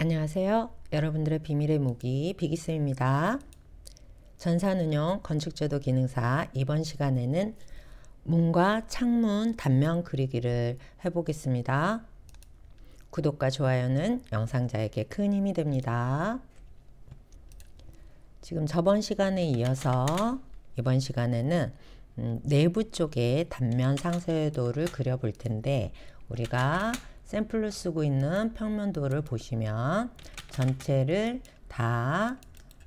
안녕하세요. 여러분들의 비밀의 무기 비기쌤입니다. 전산운용 건축제도 기능사 이번 시간에는 문과 창문 단면 그리기를 해보겠습니다. 구독과 좋아요는 영상자에게 큰 힘이 됩니다. 지금 저번 시간에 이어서 이번 시간에는 내부 쪽에 단면 상쇄도를 그려볼 텐데, 우리가 샘플로 쓰고 있는 평면도를 보시면 전체를 다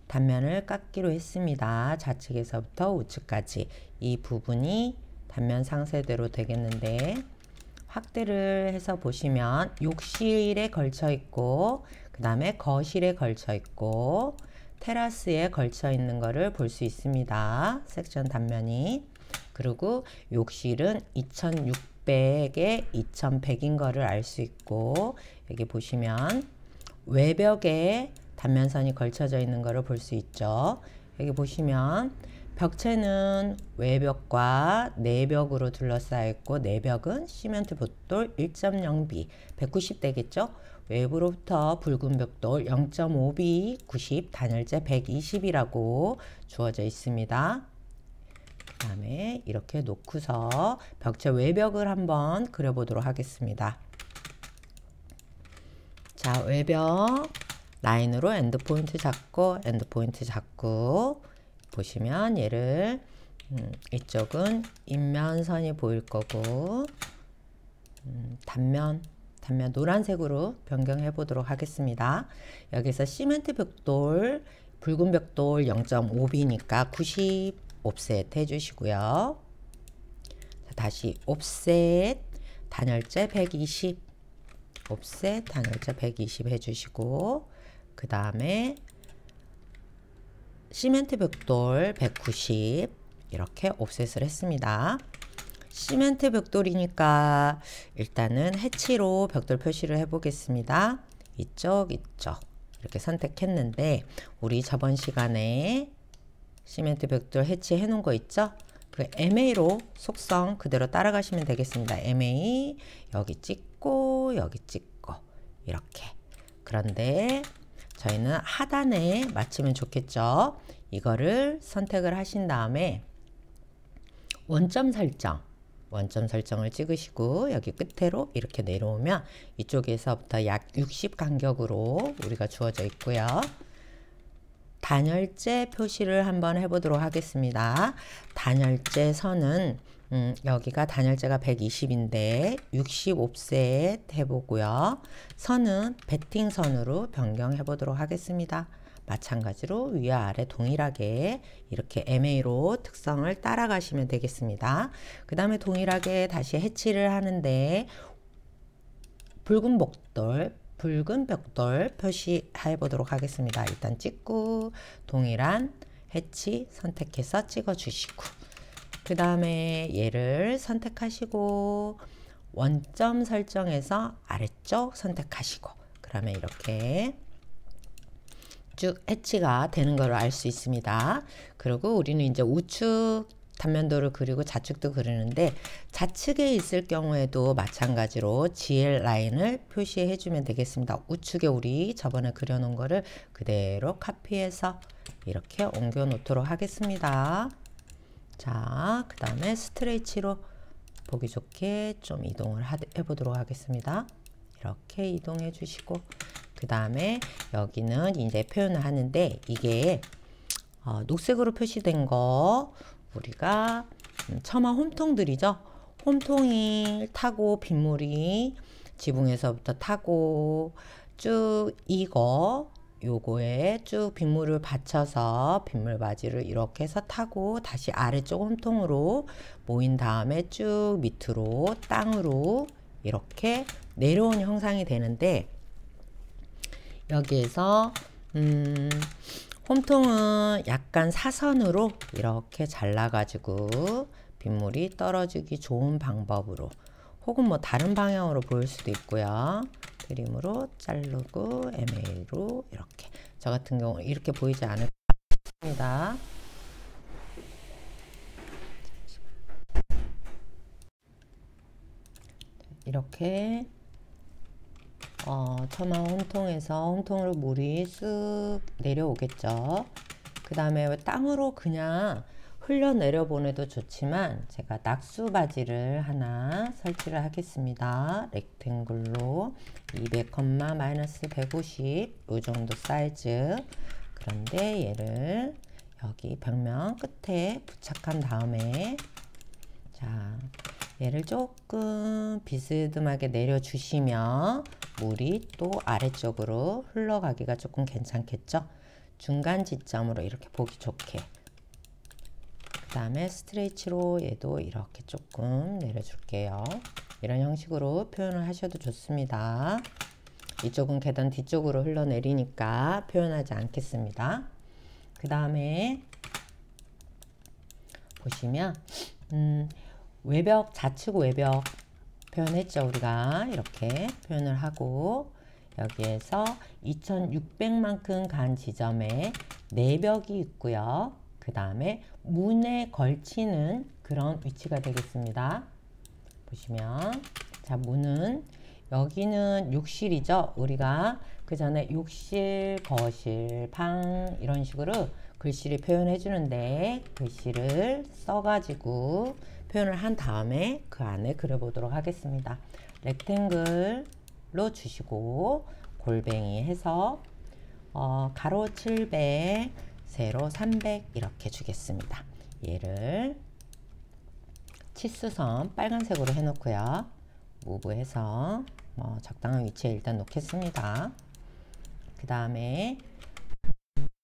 단면을 깎기로 했습니다. 좌측에서부터 우측까지 이 부분이 단면 상쇄대로 되겠는데, 확대를 해서 보시면 욕실에 걸쳐 있고, 그 다음에 거실에 걸쳐 있고, 테라스에 걸쳐 있는 거를 볼 수 있습니다. 섹션 단면이. 그리고 욕실은 2600에 2100인 거를 알 수 있고, 여기 보시면 외벽에 단면선이 걸쳐져 있는 거를 볼 수 있죠. 여기 보시면 벽체는 외벽과 내벽으로 둘러싸여 있고, 내벽은 시멘트 벽돌 1.0B 190 되겠죠. 외부로부터 붉은 벽돌 0.5B 90, 단열재 120이라고 주어져 있습니다. 그 다음에 이렇게 놓고서 벽체 외벽을 한번 그려보도록 하겠습니다. 자, 외벽 라인으로 엔드포인트 잡고 엔드포인트 잡고 보시면 얘를 이쪽은 인면선이 보일 거고, 단면 노란색으로 변경해 보도록 하겠습니다. 여기서 시멘트 벽돌 붉은 벽돌 0.5B니까 90 옵셋 해주시고요. 자, 다시 옵셋 단열재 120 옵셋 단열재 120 해주시고, 그 다음에 시멘트 벽돌 190 이렇게 옵셋을 했습니다. 시멘트 벽돌이니까 일단은 해치로 벽돌 표시를 해 보겠습니다. 이쪽 이렇게 선택했는데, 우리 저번 시간에 시멘트 벽돌 해치 해 놓은 거 있죠? 그 MA로 속성 그대로 따라가시면 되겠습니다. MA 여기 찍고 여기 찍고 이렇게. 그런데 저희는 하단에 맞추면 좋겠죠. 이거를 선택을 하신 다음에 원점 설정을 찍으시고, 여기 끝으로 이렇게 내려오면 이쪽에서부터 약 60 간격으로 우리가 주어져 있고요. 단열재 표시를 한번 해보도록 하겠습니다. 단열재 선은 여기가 단열재가 120인데 60 옵셋 해보고요. 선은 베팅 선으로 변경해 보도록 하겠습니다. 마찬가지로 위와 아래 동일하게 이렇게 MA로 특성을 따라가시면 되겠습니다. 그 다음에 동일하게 다시 해치를 하는데 붉은 벽돌 표시해 보도록 하겠습니다. 일단 찍고 동일한 해치 선택해서 찍어 주시고, 그 다음에 얘를 선택하시고 원점 설정해서 아래쪽 선택하시고, 그러면 이렇게 쭉 해치가 되는 걸 알 수 있습니다. 그리고 우리는 이제 우측 단면도를 그리고 좌측도 그리는데, 좌측에 있을 경우에도 마찬가지로 GL 라인을 표시해 주면 되겠습니다. 우측에 우리 저번에 그려놓은 거를 그대로 카피해서 이렇게 옮겨 놓도록 하겠습니다. 자, 그 다음에 스트레이치로 보기 좋게 좀 이동을 해보도록 하겠습니다. 이렇게 이동해 주시고, 그 다음에 여기는 이제 표현을 하는데, 이게 녹색으로 표시된 거 우리가 처마 홈통들이죠. 홈통이 타고 빗물이 지붕에서부터 타고 쭉 요거에 쭉 빗물을 받쳐서 빗물 바지를 이렇게 해서 타고 다시 아래쪽 홈통으로 모인 다음에 쭉 밑으로 땅으로 이렇게 내려온 형상이 되는데, 여기에서 홈통은 약간 사선으로 이렇게 잘라가지고 빗물이 떨어지기 좋은 방법으로, 혹은 뭐 다른 방향으로 보일 수도 있고요. 그림으로 자르고 MA로 이렇게. 저 같은 경우 이렇게 보이지 않을 것 같습니다. 이렇게 처마 홈통에서 홈통으로 물이 쓱 내려오겠죠. 그 다음에 땅으로 그냥 흘러내려 보내도 좋지만 제가 낙수바지를 하나 설치를 하겠습니다. 렉탱글로 200, 마이너스 150 이 정도 사이즈. 그런데 얘를 여기 벽면 끝에 부착한 다음에 자, 얘를 조금 비스듬하게 내려주시면 물이 또 아래쪽으로 흘러가기가 조금 괜찮겠죠. 중간 지점으로 이렇게 보기 좋게. 그 다음에 스트레이치로 얘도 이렇게 조금 내려줄게요. 이런 형식으로 표현을 하셔도 좋습니다. 이쪽은 계단 뒤쪽으로 흘러내리니까 표현하지 않겠습니다. 그 다음에 보시면 외벽, 좌측 외벽 표현했죠. 우리가 이렇게 표현을 하고 여기에서 2600만큼 간 지점에 내벽이 있고요. 그 다음에 문에 걸치는 그런 위치가 되겠습니다. 보시면 자, 문은 여기는 욕실이죠. 우리가 그 전에 욕실, 거실, 방 이런 식으로 글씨를 표현해 주는데 글씨를 써가지고 표현을 한 다음에 그 안에 그려보도록 하겠습니다. 렉탱글로 주시고 골뱅이 해서 가로 700, 세로 300 이렇게 주겠습니다. 얘를 치수선 빨간색으로 해놓고요. 무브해서 적당한 위치에 일단 놓겠습니다. 그 다음에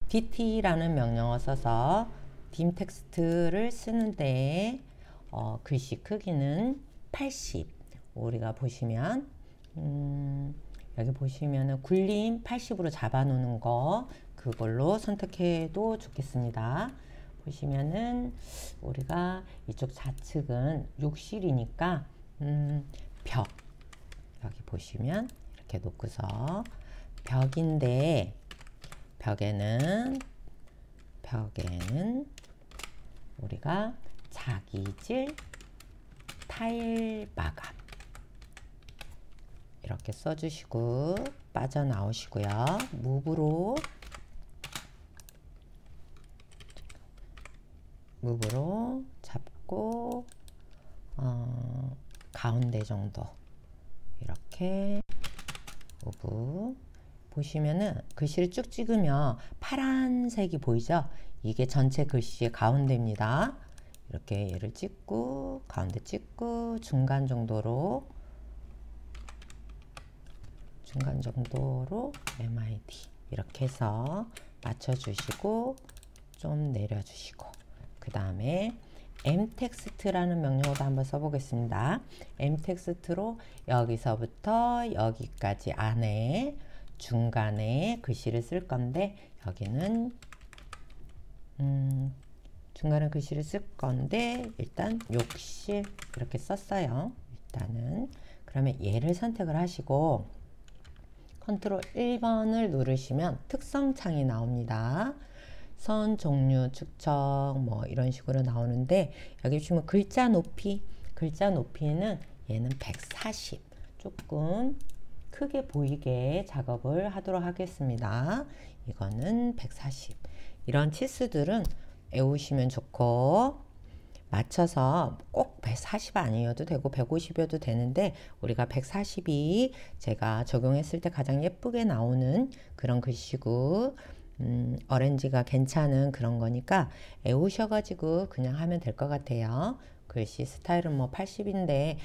DT라는 명령어 써서 dim 텍스트를 쓰는데 글씨 크기는 80. 우리가 보시면 여기 보시면은 굴림 80으로 잡아 놓는 거 그걸로 선택해도 좋겠습니다. 보시면은 우리가 이쪽 좌측은 욕실이니까 벽 여기 보시면 이렇게 놓고서 벽인데 벽에는 우리가 자기질 타일 마감 이렇게 써주시고 빠져나오시고요. 무브로 잡고 가운데 정도 이렇게 무브 보시면은 글씨를 쭉 찍으면 파란색이 보이죠? 이게 전체 글씨의 가운데입니다. 이렇게 얘를 찍고 가운데 찍고 중간 정도로 MID 이렇게 해서 맞춰주시고 좀 내려주시고 그 다음에 m텍스트라는 명령어도 한번 써보겠습니다. m텍스트로 여기서부터 여기까지 안에 중간에 글씨를 쓸 건데 여기는 중간에 글씨를 쓸 건데 일단 욕실 이렇게 썼어요. 일단은 그러면 얘를 선택을 하시고 컨트롤 1번을 누르시면 특성 창이 나옵니다. 선 종류 축척 뭐 이런 식으로 나오는데 여기 보시면 글자 높이는 얘는 140 조금 크게 보이게 작업을 하도록 하겠습니다. 이거는 140 이런 치수들은 외우시면 좋고 맞춰서 꼭 140 아니어도 되고 150이어도 되는데 우리가 140이 제가 적용했을 때 가장 예쁘게 나오는 그런 글씨고 어렌지가 괜찮은 그런 거니까 외우셔가지고 그냥 하면 될 것 같아요. 글씨 스타일은 뭐 80인데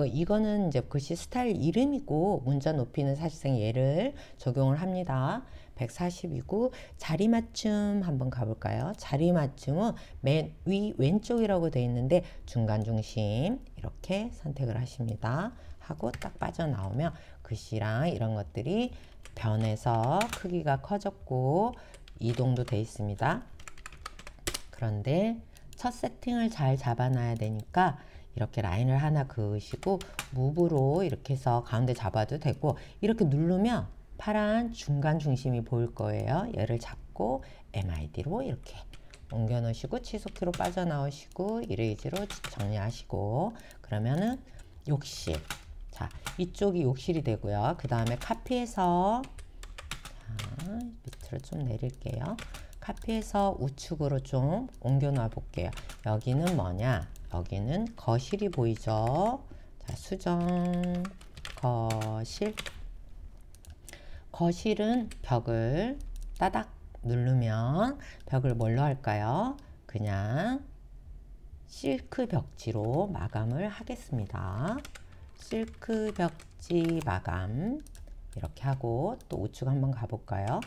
이거는 이제 글씨 스타일 이름이고 문자 높이는 사실상 얘를 적용을 합니다. 140이고 자리 맞춤 한번 가볼까요? 자리 맞춤은 맨 위 왼쪽이라고 되어 있는데 중간 중심 이렇게 선택을 하십니다. 하고 딱 빠져나오면 글씨랑 이런 것들이 변해서 크기가 커졌고 이동도 되어 있습니다. 그런데 첫 세팅을 잘 잡아놔야 되니까 이렇게 라인을 하나 그으시고 무브로 이렇게 해서 가운데 잡아도 되고 이렇게 누르면 파란 중간 중심이 보일 거예요. 얘를 잡고 MID로 이렇게 옮겨 놓으시고 치솟기로 빠져나오시고 이레이즈로 정리하시고 그러면은 욕실 자, 이쪽이 욕실이 되고요. 그 다음에 카피해서 자, 밑으로 좀 내릴게요. 카피해서 우측으로 좀 옮겨 놔 볼게요. 여기는 뭐냐? 여기는 거실이 보이죠? 자, 수정 거실. 거실은 벽을 따닥 누르면 벽을 뭘로 할까요? 그냥 실크 벽지로 마감을 하겠습니다. 실크 벽지 마감 이렇게 하고 또 우측 한번 가볼까요?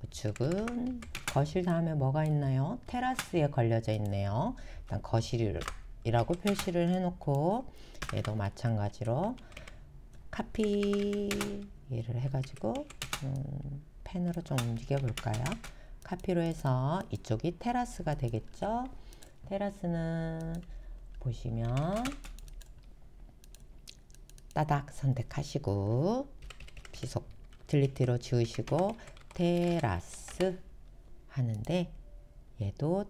우측은 거실 다음에 뭐가 있나요? 테라스에 걸려져 있네요. 일단 거실이라고 표시를 해놓고 얘도 마찬가지로 카피를 해가지고 펜으로 좀 움직여 볼까요? 카피로 해서 이쪽이 테라스가 되겠죠? 테라스는 보시면 따닥 선택하시고 지속 딜리트로 지우시고 테라스 하는데 얘도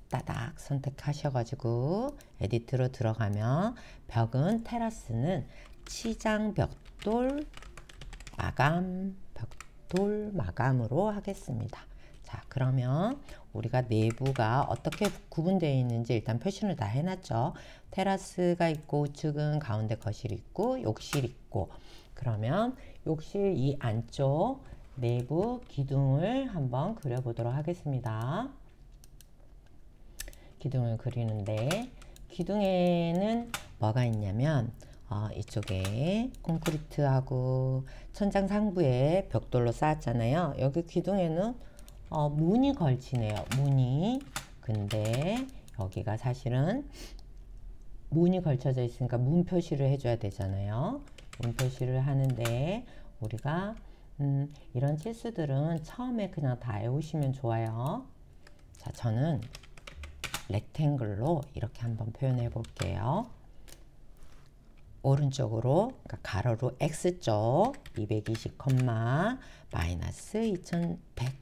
따닥 선택하셔가지고 에디트로 들어가면 벽은 테라스는 치장 벽돌 마감으로 하겠습니다. 자, 그러면 우리가 내부가 어떻게 구분되어 있는지 일단 표시를 다 해놨죠. 테라스가 있고 우측은 가운데 거실이 있고 욕실이 있고, 그러면 욕실 이 안쪽 내부 기둥을 한번 그려보도록 하겠습니다. 기둥을 그리는데 기둥에는 뭐가 있냐면 이쪽에 콘크리트하고 천장 상부에 벽돌로 쌓았잖아요. 여기 기둥에는 문이 걸치네요. 문이. 근데 여기가 사실은 문이 걸쳐져 있으니까 문 표시를 해줘야 되잖아요. 문 표시를 하는데 우리가 이런 실수들은 처음에 그냥 다 외우시면 좋아요. 자, 저는 렉탱글로 이렇게 한번 표현해 볼게요. 오른쪽으로, 그러니까 가로로 X쪽 220, 마이너스 2100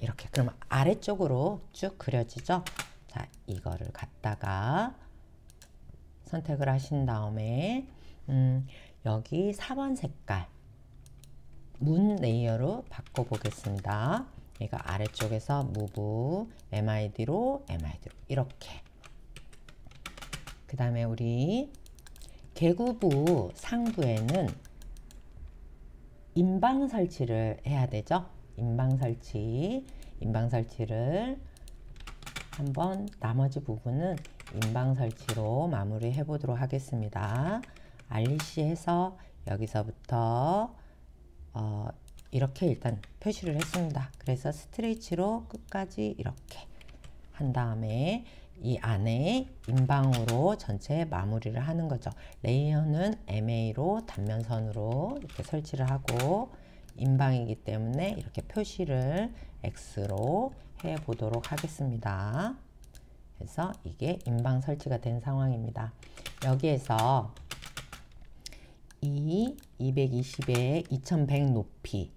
이렇게. 그러면 아래쪽으로 쭉 그려지죠. 자, 이거를 갖다가 선택을 하신 다음에 여기 4번 색깔 문 레이어로 바꿔 보겠습니다. 얘가 아래쪽에서 move MID로 이렇게. 그 다음에 우리 개구부 상부에는 인방 설치를 해야 되죠. 인방 설치를 한번 나머지 부분은 인방 설치로 마무리 해 보도록 하겠습니다. 알리시 해서 여기서부터 이렇게 일단 표시를 했습니다. 그래서 스트레이치로 끝까지 이렇게 한 다음에 이 안에 인방으로 전체 마무리를 하는 거죠. 레이어는 MA로 단면선으로 이렇게 설치를 하고 인방이기 때문에 이렇게 표시를 X로 해 보도록 하겠습니다. 그래서 이게 인방 설치가 된 상황입니다. 여기에서 이 220에 2100 높이,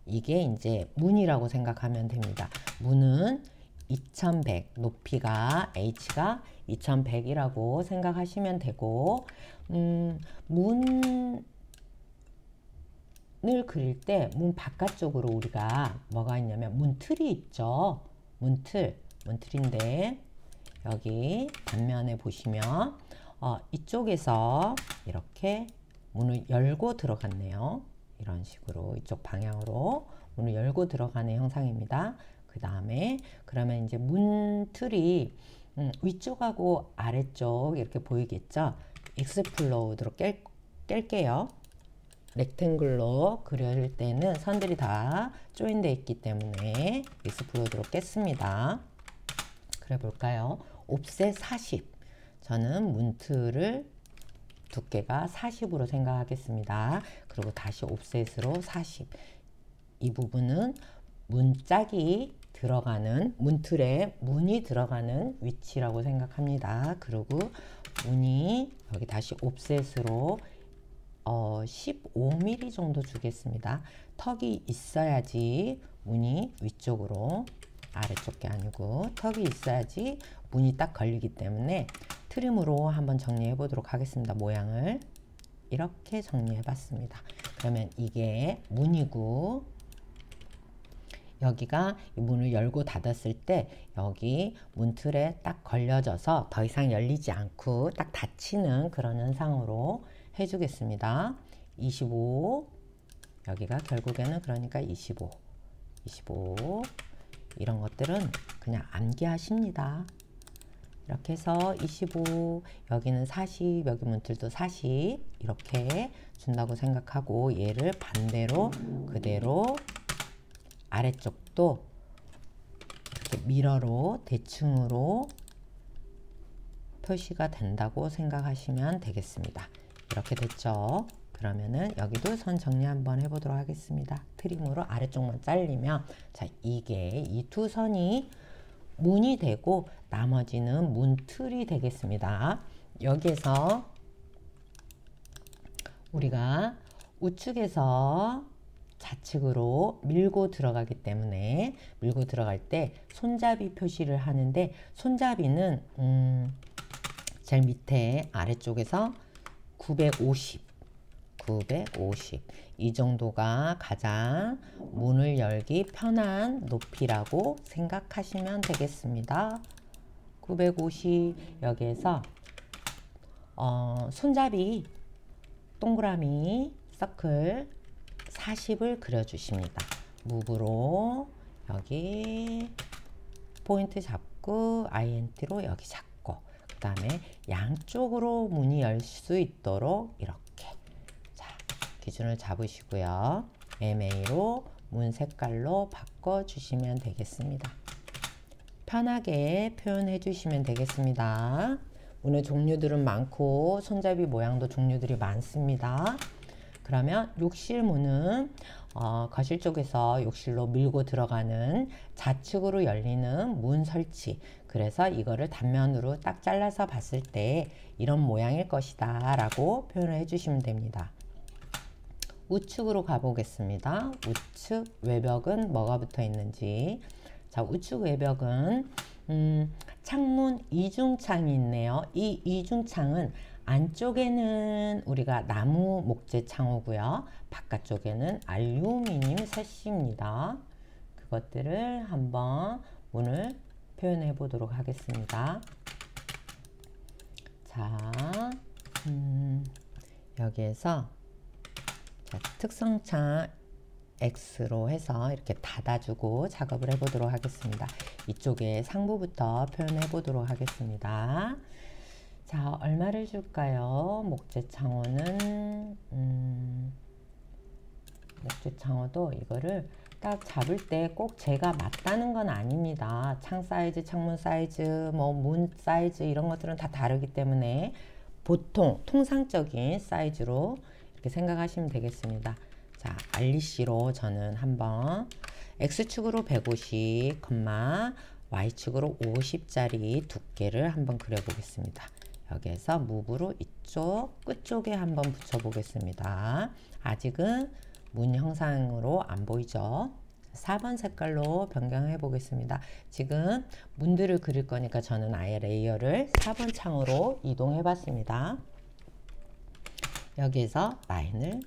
이게 이제 문이라고 생각하면 됩니다. 문은 2100, 높이가 H가 2100이라고 생각하시면 되고, 문을 그릴 때 문 바깥쪽으로 우리가 뭐가 있냐면 문틀이 있죠. 문틀인데 여기 단면에 보시면 이쪽에서 이렇게 문을 열고 들어갔네요. 이런 식으로 이쪽 방향으로 문을 열고 들어가는 형상입니다. 그 다음에 그러면 이제 문틀이 위쪽하고 아래쪽 이렇게 보이겠죠. 익스플로드로 깰게요. 렉탱글로 그릴 때는 선들이 다 조인되어 있기 때문에 익스플로드로 깼습니다. 그래 볼까요? 옵셋 40. 저는 문틀을 두께가 40으로 생각하겠습니다. 그리고 다시 옵셋으로 40. 이 부분은 문짝이 들어가는, 문틀에 문이 들어가는 위치라고 생각합니다. 그리고 문이 여기 다시 옵셋으로 15mm 정도 주겠습니다. 턱이 있어야지 문이 위쪽으로, 아래쪽 게 아니고 턱이 있어야지 문이 딱 걸리기 때문에 트림으로 한번 정리해 보도록 하겠습니다. 모양을 이렇게 정리해 봤습니다. 그러면 이게 문이고, 여기가 이 문을 열고 닫았을 때 여기 문틀에 딱 걸려져서 더 이상 열리지 않고 딱 닫히는 그런 현상으로 해주겠습니다. 25, 여기가 결국에는 그러니까 25 이런 것들은 그냥 암기하십니다. 이렇게 해서 25, 여기는 40, 여기 문틀도 40 이렇게 준다고 생각하고, 얘를 반대로 그대로 아래쪽도 이렇게 미러로 대칭으로 표시가 된다고 생각하시면 되겠습니다. 이렇게 됐죠? 그러면은 여기도 선 정리 한번 해보도록 하겠습니다. 트림으로 아래쪽만 잘리면, 자, 이게 이 두 선이 문이 되고 나머지는 문틀이 되겠습니다. 여기에서 우리가 우측에서 좌측으로 밀고 들어가기 때문에, 밀고 들어갈 때 손잡이 표시를 하는데, 손잡이는 제일 밑에 아래쪽에서 950 이 정도가 가장 문을 열기 편한 높이라고 생각하시면 되겠습니다. 950, 여기에서 손잡이 동그라미 서클 40을 그려주십니다. 무브로 여기 포인트 잡고 INT로 여기 잡고, 그 다음에 양쪽으로 문이 열 수 있도록 이렇게, 자, 기준을 잡으시고요. MA로 문 색깔로 바꿔주시면 되겠습니다. 편하게 표현해 주시면 되겠습니다. 문의 종류들은 많고 손잡이 모양도 종류들이 많습니다. 그러면 욕실 문은 거실 쪽에서 욕실로 밀고 들어가는 좌측으로 열리는 문 설치, 그래서 이거를 단면으로 딱 잘라서 봤을 때 이런 모양일 것이다 라고 표현을 해주시면 됩니다. 우측으로 가보겠습니다. 우측 외벽은 뭐가 붙어 있는지. 자, 우측 외벽은 창문 이중창이 있네요. 이 이중창은 안쪽에는 우리가 나무 목재 창호고요. 바깥쪽에는 알루미늄 셋입니다. 그것들을 한번 문을 표현해 보도록 하겠습니다. 자, 여기에서 자, 특성창 X로 해서 이렇게 닫아주고 작업을 해보도록 하겠습니다. 이쪽에 상부부터 표현해 보도록 하겠습니다. 자, 얼마를 줄까요? 목재 창호는 목재 창호도 이거를 딱 잡을 때 꼭 제가 맞다는 건 아닙니다. 창 사이즈, 창문 사이즈, 뭐 문 사이즈 이런 것들은 다 다르기 때문에 보통 통상적인 사이즈로 이렇게 생각하시면 되겠습니다. 자, RC로 저는 한번 X축으로 150, Y축으로 50짜리 두께를 한번 그려보겠습니다. 여기에서 무브로 이쪽 끝쪽에 한번 붙여보겠습니다. 아직은 문 형상으로 안 보이죠? 4번 색깔로 변경해 보겠습니다. 지금 문들을 그릴 거니까 저는 아예 레이어를 4번 창으로 이동해 봤습니다. 여기에서 라인을,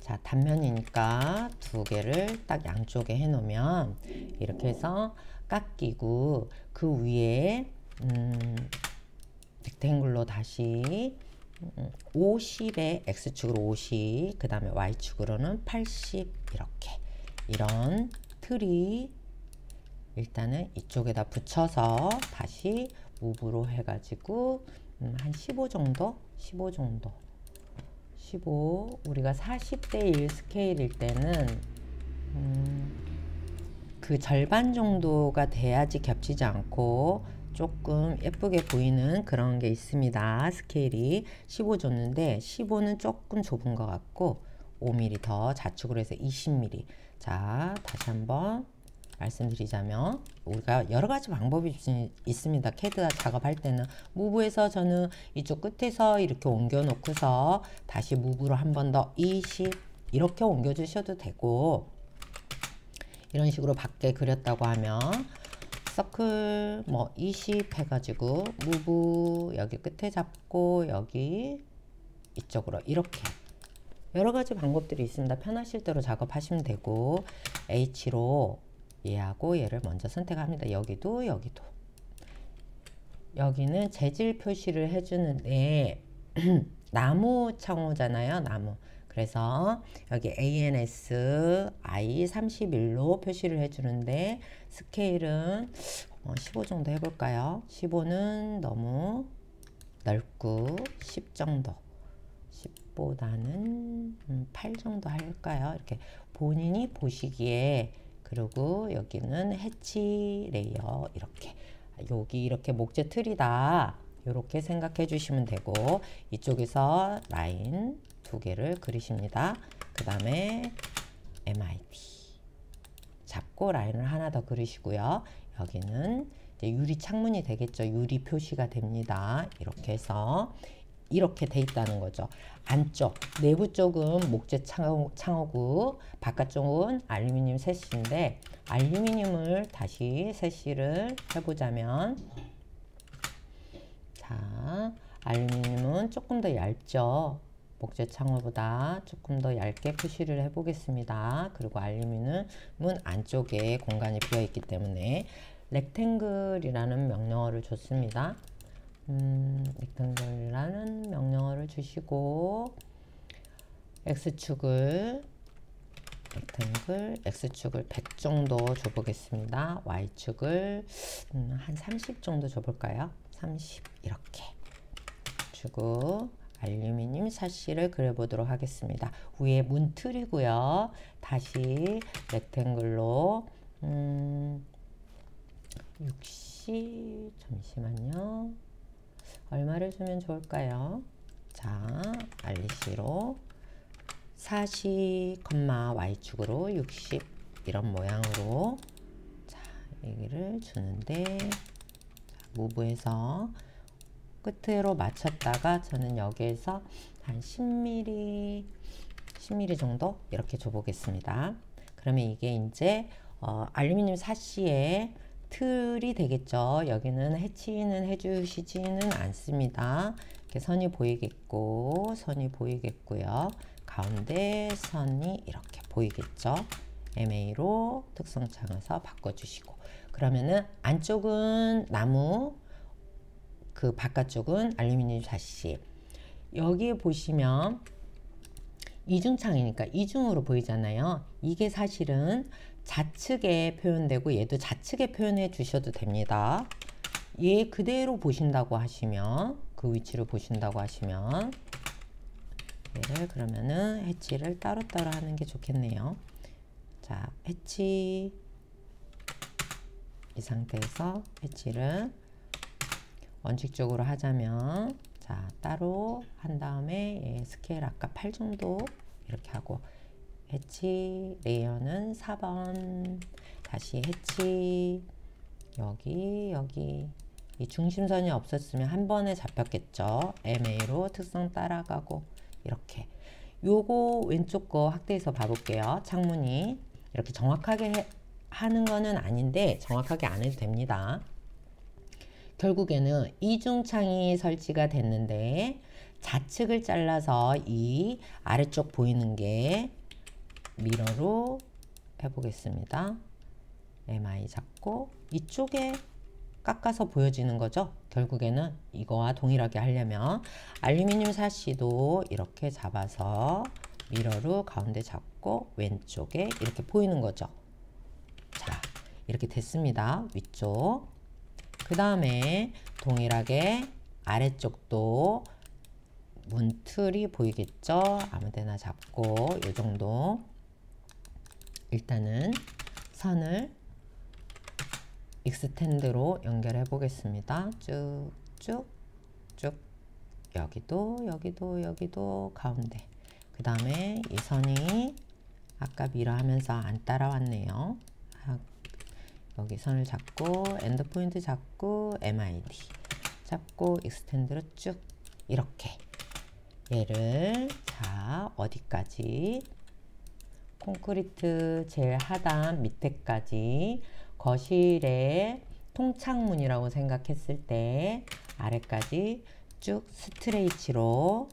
자, 단면이니까 두 개를 딱 양쪽에 해 놓으면 이렇게 해서 깎이고, 그 위에 렉탱글로 다시 50에 X축으로 50, 그 다음에 Y축으로는 80, 이렇게 이런 틀이 일단은 이쪽에다 붙여서 다시 무브로 해가지고 한 15 정도? 15 정도. 15, 우리가 40대 1 스케일일 때는 그 절반 정도가 돼야지 겹치지 않고 조금 예쁘게 보이는 그런 게 있습니다. 스케일이 15 줬는데 15는 조금 좁은 것 같고 5mm 더 좌측으로 해서 20mm. 자, 다시 한번 말씀드리자면 우리가 여러 가지 방법이 있습니다. 캐드 작업할 때는 무브에서 저는 이쪽 끝에서 이렇게 옮겨 놓고서 다시 무브로 한 번 더 20 이렇게 옮겨 주셔도 되고, 이런 식으로 밖에 그렸다고 하면 서클 뭐 20 해가지고 무브 여기 끝에 잡고 여기 이쪽으로 이렇게 여러 가지 방법들이 있습니다. 편하실 대로 작업하시면 되고 H로 얘하고 얘를 먼저 선택합니다. 여기도 여기도 여기는 재질 표시를 해주는데 나무 창호잖아요. 나무. 그래서 여기 ANS I31로 표시를 해주는데 스케일은 15 정도 해볼까요? 15는 너무 넓고 10 정도 10보다는 8 정도 할까요? 이렇게 본인이 보시기에. 그리고 여기는 해치 레이어 이렇게 여기 이렇게 목재 틀이다 이렇게 생각해 주시면 되고 이쪽에서 라인 2개를 그리십니다. 그 다음에 MIT 잡고 라인을 하나 더 그리시고요. 여기는 이제 유리 창문이 되겠죠. 유리 표시가 됩니다. 이렇게 해서 이렇게 돼 있다는 거죠. 안쪽 내부 쪽은 목재 창호고 바깥쪽은 알루미늄 세시인데 알루미늄을 다시 세시를 해보자면 자 알루미늄은 조금 더 얇죠. 목재 창호보다 조금 더 얇게 표시를 해보겠습니다. 그리고 알루미늄은 안쪽에 공간이 비어 있기 때문에 렉탱글이라는 명령어를 줬습니다. 렉탱글이라는 명령어를 주시고 X축을 렉탱글 X축을 100 정도 줘보겠습니다. Y축을 한 30 정도 줘볼까요? 30 이렇게 주고 알루미늄 샤시를 그려보도록 하겠습니다. 위에 문틀이고요. 다시 렉탱글로 60 잠시만요. 얼마를 주면 좋을까요? 자, RC로 40, Y축으로 60 이런 모양으로 자, 여기를 주는데 자, 무브해서 끝으로 맞췄다가 저는 여기에서 한 10mm 정도 이렇게 줘보겠습니다. 그러면 이게 이제 알루미늄 사시에 틀이 되겠죠. 여기는 해치는 해주시지는 않습니다. 이렇게 선이 보이겠고 선이 보이겠고요. 가운데 선이 이렇게 보이겠죠. MA로 특성창에서 바꿔주시고 그러면은 안쪽은 나무 그 바깥쪽은 알루미늄 샤시. 여기에 보시면 이중창이니까 이중으로 보이잖아요. 이게 사실은 좌측에 표현되고 얘도 좌측에 표현해 주셔도 됩니다. 얘 그대로 보신다고 하시면 그 위치로 보신다고 하시면 얘를 그러면은 해치를 따로따로 하는 게 좋겠네요. 자, 해치 이 상태에서 해치를 원칙적으로 하자면 자 따로 한 다음에 스케일 아까 8 정도 이렇게 하고 해치 레이어는 4번 다시 해치 여기 이 중심선이 없었으면 한 번에 잡혔겠죠. MA로 특성 따라가고 이렇게 요거 왼쪽 거 확대해서 봐볼게요. 창문이 이렇게 정확하게 하는 거는 아닌데 정확하게 안 해도 됩니다. 결국에는 이중창이 설치가 됐는데 좌측을 잘라서 이 아래쪽 보이는 게 미러로 해보겠습니다. MI 잡고 이쪽에 깎아서 보여지는 거죠. 결국에는 이거와 동일하게 하려면 알루미늄 사시도 이렇게 잡아서 미러로 가운데 잡고 왼쪽에 이렇게 보이는 거죠. 자, 이렇게 됐습니다. 위쪽. 그 다음에 동일하게 아래쪽도 문틀이 보이겠죠. 아무데나 잡고 이 정도 일단은 선을 익스텐드로 연결해 보겠습니다. 쭉쭉쭉 여기도 가운데. 그 다음에 이 선이 아까 미러 하면서 안 따라왔네요. 여기 선을 잡고 엔드포인트 잡고 MID 잡고 익스텐드로 쭉 이렇게 얘를 자 어디까지 콘크리트 제일 하단 밑에까지 거실의 통창문이라고 생각했을 때 아래까지 쭉 스트레이치로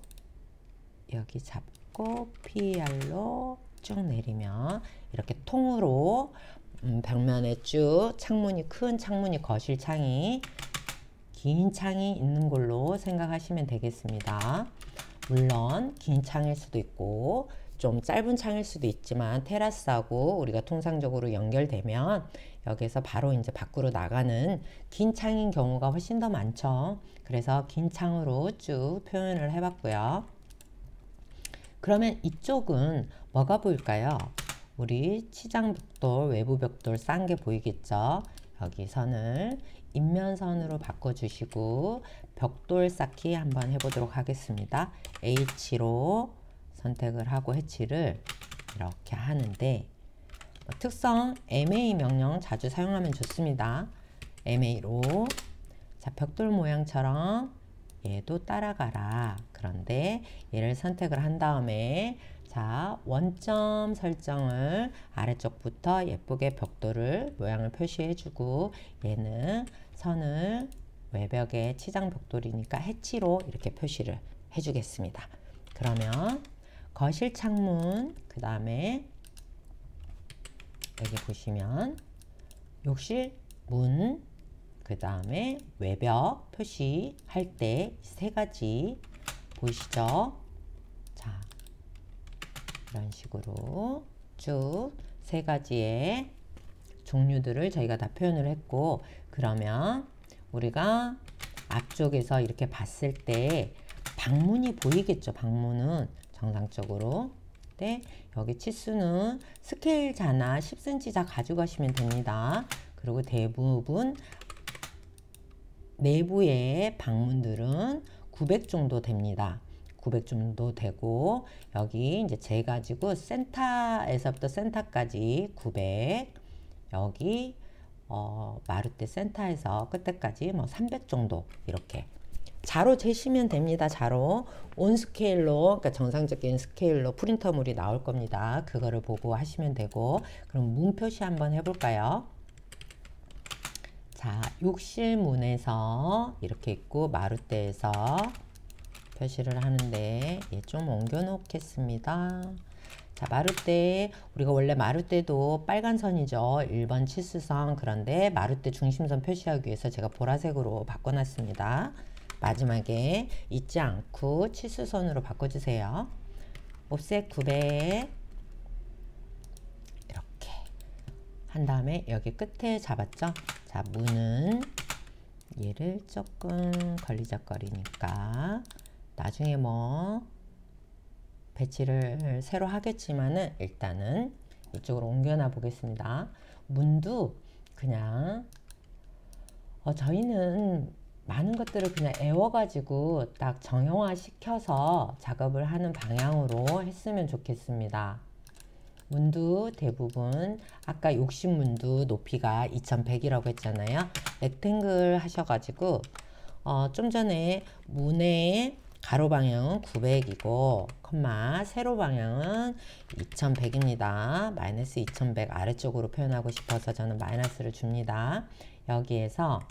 여기 잡고 PR로 쭉 내리면 이렇게 통으로 벽면에 쭉 창문이, 큰 창문이, 거실 창이, 긴 창이 있는 걸로 생각하시면 되겠습니다. 물론 긴 창일 수도 있고 좀 짧은 창일 수도 있지만 테라스하고 우리가 통상적으로 연결되면 여기서 바로 이제 밖으로 나가는 긴 창인 경우가 훨씬 더 많죠. 그래서 긴 창으로 쭉 표현을 해봤고요. 그러면 이쪽은 뭐가 보일까요? 우리 치장 벽돌, 외부 벽돌 싼 게 보이겠죠? 여기 선을 인면선으로 바꿔주시고 벽돌 쌓기 한번 해보도록 하겠습니다. H로 선택을 하고 해치를 이렇게 하는데 특성 MA 명령 자주 사용하면 좋습니다. MA로 자, 벽돌 모양처럼 얘도 따라가라. 그런데 얘를 선택을 한 다음에 자, 원점 설정을 아래쪽부터 예쁘게 벽돌을 모양을 표시해 주고 얘는 선을 외벽에 치장 벽돌이니까 해치로 이렇게 표시를 해 주겠습니다. 그러면 거실 창문, 그 다음에 여기 보시면 욕실 문, 그 다음에 외벽 표시할 때 세 가지 보이시죠? 자, 이런 식으로 쭉 세 가지의 종류들을 저희가 다 표현을 했고, 그러면 우리가 앞쪽에서 이렇게 봤을 때 방문이 보이겠죠. 방문은 정상적으로. 네, 여기 치수는 스케일 자나 10cm 가져가시면 됩니다. 그리고 대부분 내부의 방문들은 900 정도 됩니다. 900 정도 되고 여기 이제 재가지고 센터에서부터 센터까지 900, 여기 마루대 센터에서 끝에까지 뭐 300 정도 이렇게 자로 재시면 됩니다. 자로 온 스케일로, 그러니까 정상적인 스케일로 프린터물이 나올 겁니다. 그거를 보고 하시면 되고, 그럼 문 표시 한번 해볼까요? 자, 욕실 문에서 이렇게 있고 마루대에서 표시를 하는데 얘 좀 옮겨 놓겠습니다. 자, 마루대, 우리가 원래 마루대도 빨간 선이죠. 1번 치수선. 그런데 마루대 중심선 표시하기 위해서 제가 보라색으로 바꿔놨습니다. 마지막에 잊지 않고 치수선으로 바꿔주세요. 옵셋 900 이렇게 한 다음에 여기 끝에 잡았죠. 자, 문은 얘를 조금 걸리적거리니까 나중에 뭐 배치를 새로 하겠지만은 일단은 이쪽으로 옮겨놔 보겠습니다. 문도 그냥 저희는 많은 것들을 그냥 애워가지고 딱 정형화 시켜서 작업을 하는 방향으로 했으면 좋겠습니다. 문도 대부분 아까 욕실 문도 높이가 2100이라고 했잖아요. 렉탱글 하셔가지고 좀 전에 문의 가로 방향은 900이고 세로 방향은 2100입니다. 마이너스 2100 아래쪽으로 표현하고 싶어서 저는 마이너스를 줍니다. 여기에서